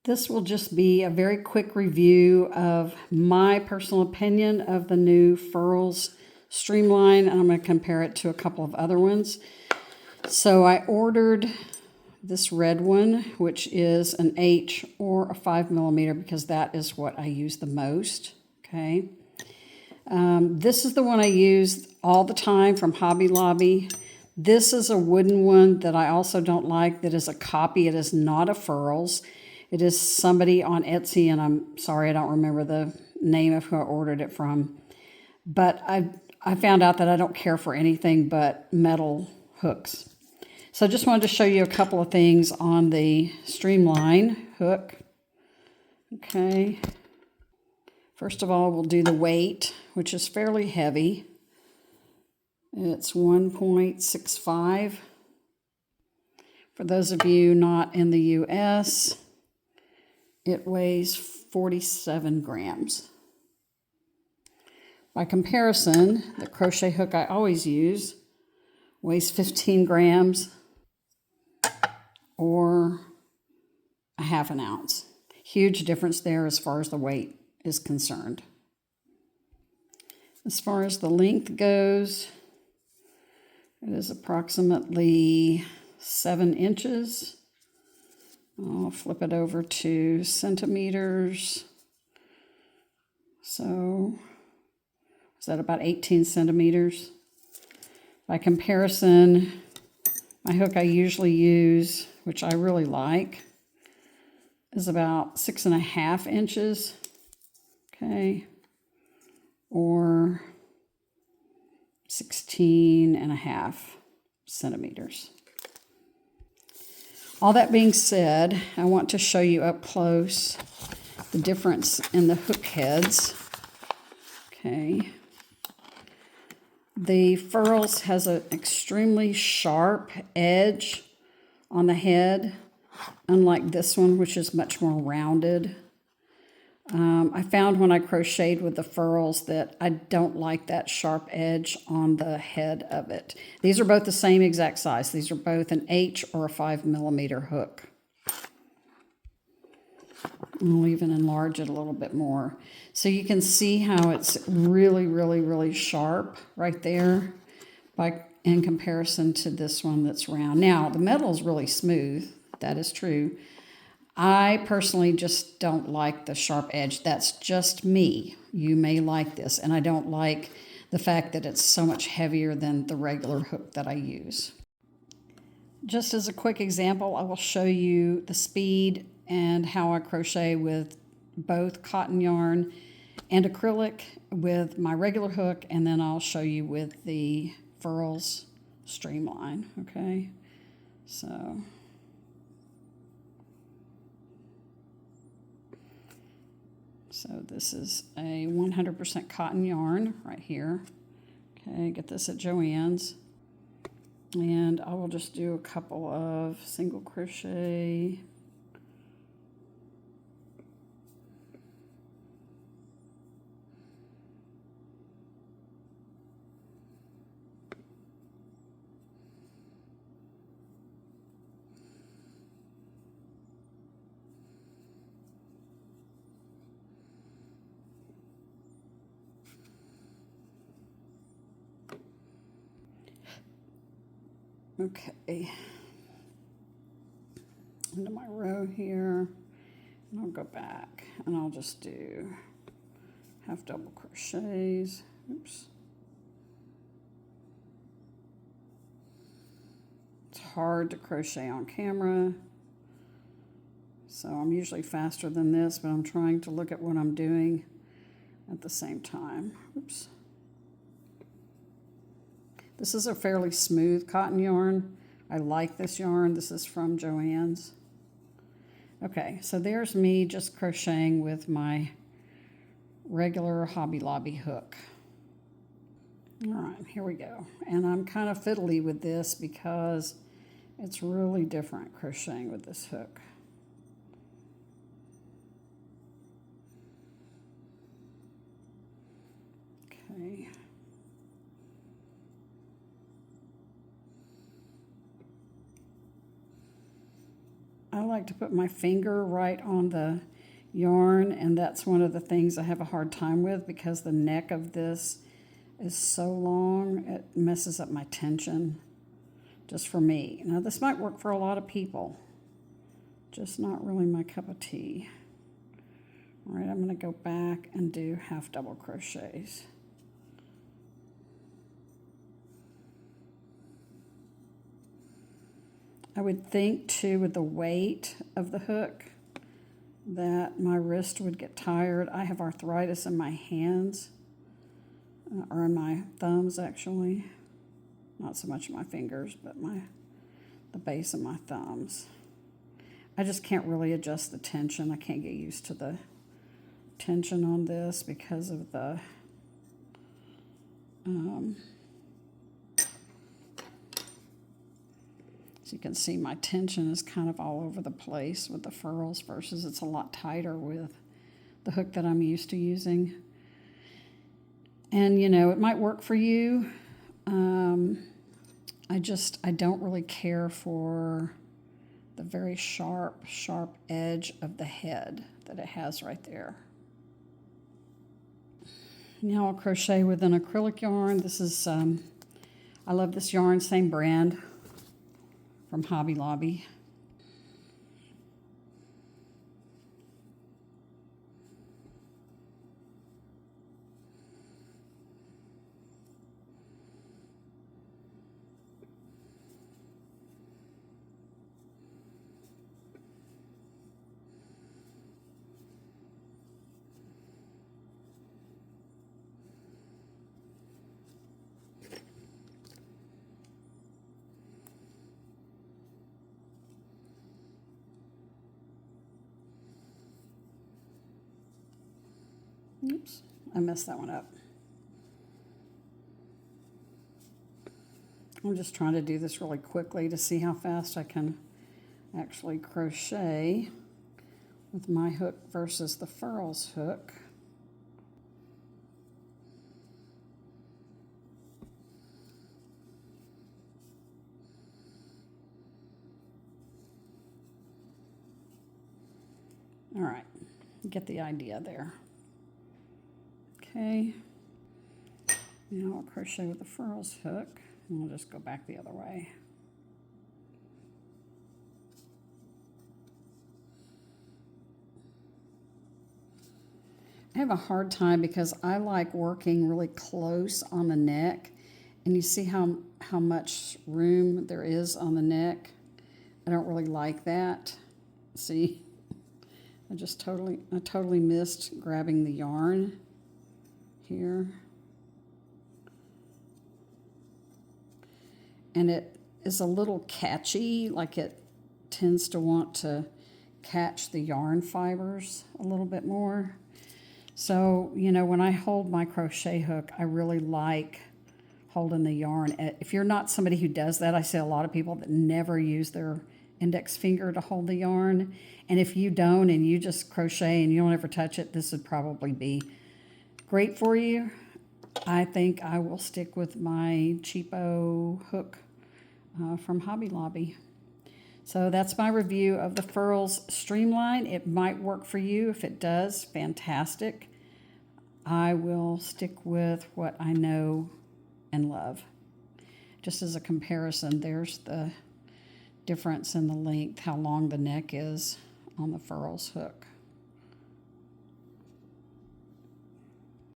This will just be a very quick review of my personal opinion of the new Furls Streamline, and I'm going to compare it to a couple of other ones. So I ordered this red one, which is an H or a 5mm, because that is what I use the most. Okay. This is the one I use all the time from Hobby Lobby. This is a wooden one that I also don't like, that is a copy. It is not a Furls. It is somebody on Etsy, and I'm sorry I don't remember the name of who I ordered it from. But I found out that I don't care for anything but metal hooks. So I just wanted to show you a couple of things on the Streamline hook. Okay. First of all, we'll do the weight, which is fairly heavy. It's 1.65. For those of you not in the US, it weighs 47 grams. By comparison, the crochet hook I always use weighs 15 grams or a half an ounce. Huge difference there as far as the weight is concerned. As far as the length goes, it is approximately 7 inches. I'll flip it over to centimeters. So, is that about 18 centimeters? By comparison, my hook I usually use, which I really like, is about 6.5 inches. Okay. Or 16.5 centimeters. All that being said, I want to show you up close the difference in the hook heads. Okay. The Furls has an extremely sharp edge on the head, unlike this one, which is much more rounded. I found when I crocheted with the Furls that I don't like that sharp edge on the head of it. These are both the same exact size. These are both an H or a 5mm hook. I'll even enlarge it a little bit more. So you can see how it's really, really, really sharp right there in comparison to this one that's round. Now, the metal is really smooth. That is true. I personally just don't like the sharp edge. That's just me. You may like this. And I don't like the fact that it's so much heavier than the regular hook that I use. Just as a quick example, I will show you the speed and how I crochet with both cotton yarn and acrylic with my regular hook, and then I'll show you with the Furls Streamline. Okay, so this is a 100% cotton yarn right here. Okay, get this at Joann's. And I will just do a couple of single crochet. Okay, into my row here, and I'll go back and I'll just do half double crochets. Oops. It's hard to crochet on camera, so I'm usually faster than this, but I'm trying to look at what I'm doing at the same time. Oops. This is a fairly smooth cotton yarn. I like this yarn. This is from Joann's. Okay, so there's me just crocheting with my regular Hobby Lobby hook. All right, here we go. And I'm kind of fiddly with this because it's really different crocheting with this hook. Okay. I like to put my finger right on the yarn, and that's one of the things I have a hard time with because the neck of this is so long, it messes up my tension, just for me. Now this might work for a lot of people, just not really my cup of tea. All right, I'm going to go back and do half double crochets. I would think too, with the weight of the hook, that my wrist would get tired. I have arthritis in my hands, or in my thumbs actually. Not so much my fingers, but the base of my thumbs. I just can't really adjust the tension. I can't get used to the tension on this because of the so you can see my tension is kind of all over the place with the furls versus it's a lot tighter with the hook that I'm used to using. And you know, it might work for you. I don't really care for the very sharp edge of the head that it has right there. Now I'll crochet with an acrylic yarn. This is, I love this yarn, same brand from Hobby Lobby. Oops, I messed that one up. I'm just trying to do this really quickly to see how fast I can actually crochet with my hook versus the Furls hook. All right, get the idea there. Okay, now I'll crochet with the Furls hook, and we'll just go back the other way. I have a hard time because I like working really close on the neck, and you see how much room there is on the neck. I don't really like that. See, I totally missed grabbing the yarn here. And it is a little catchy, like it tends to want to catch the yarn fibers a little bit more. So, you know, when I hold my crochet hook, I really like holding the yarn. If you're not somebody who does that, I see a lot of people that never use their index finger to hold the yarn. And if you don't and you just crochet and you don't ever touch it, this would probably be great for you. I think I will stick with my cheapo hook from Hobby Lobby. So that's my review of the Furls Streamline. It might work for you. If it does, fantastic. I will stick with what I know and love. Just as a comparison, there's the difference in the length, how long the neck is on the Furls hook.